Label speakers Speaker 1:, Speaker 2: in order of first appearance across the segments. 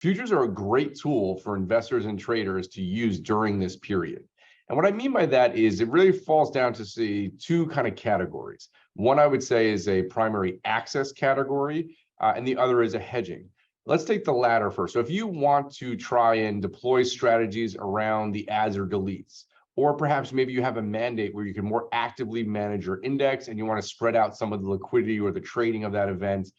Speaker 1: Futures are a great tool for investors and traders to use during this period. And what I mean by that is it really falls down to see two kind of categories. One I would say is a primary access category, and the other is a hedging. Let's take the latter first. So if you want to try and deploy strategies around the adds or deletes, or perhaps maybe you have a mandate where you can more actively manage your index and you want to spread out some of the liquidity or the trading of that event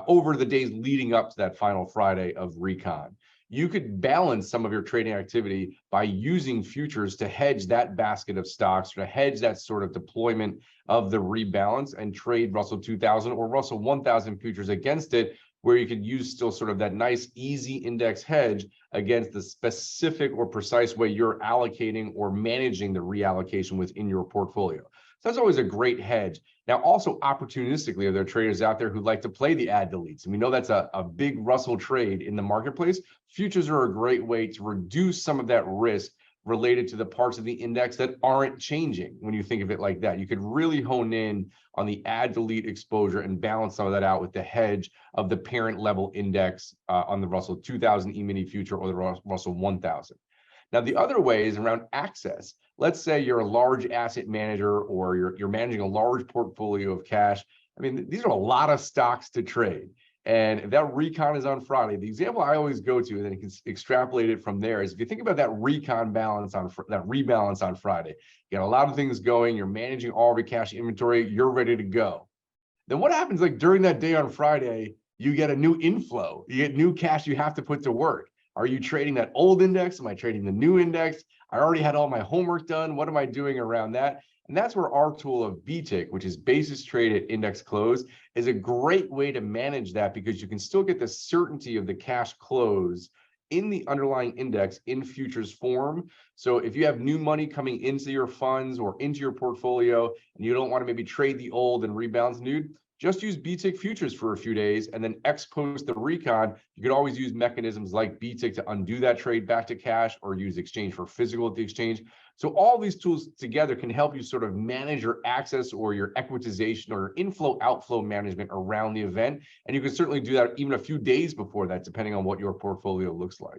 Speaker 1: over the days leading up to that final Friday of Recon. You could balance some of your trading activity by using futures to hedge that basket of stocks, or to hedge that sort of deployment of the rebalance, and trade Russell 2000 or Russell 1000 futures against it, where you could use still sort of that nice easy index hedge against the specific or precise way you're allocating or managing the reallocation within your portfolio. So that's always a great hedge. Now, also opportunistically, are there traders out there who like to play the add deletes? And we know that's a big Russell trade in the marketplace. Futures are a great way to reduce some of that risk related to the parts of the index that aren't changing. When you think of it like that, you could really hone in on the add delete exposure and balance some of that out with the hedge of the parent level index on the Russell 2000 E-mini future or the Russell 1000. Now, the other way is around access. Let's say you're a large asset manager, or you're managing a large portfolio of cash. I mean, these are a lot of stocks to trade. And if that recon is on Friday, the example I always go to, and then you can extrapolate it from there, is if you think about that recon balance on that rebalance on Friday, you got a lot of things going, you're managing all of your cash inventory, you're ready to go. Then what happens like during that day on Friday, you get a new inflow, you get new cash you have to put to work. Are you trading that old index? Am I trading the new index? I already had all my homework done. What am I doing around that? And that's where our tool of BTIC, which is basis trade at index close, is a great way to manage that, because you can still get the certainty of the cash close in the underlying index in futures form. So if you have new money coming into your funds or into your portfolio, and you don't want to maybe trade the old and rebalance new, just use BTIC futures for a few days, and then ex post the recon, you could always use mechanisms like BTIC to undo that trade back to cash, or use exchange for physical at the exchange. So all these tools together can help you sort of manage your access or your equitization or inflow outflow management around the event. And you can certainly do that even a few days before that, depending on what your portfolio looks like.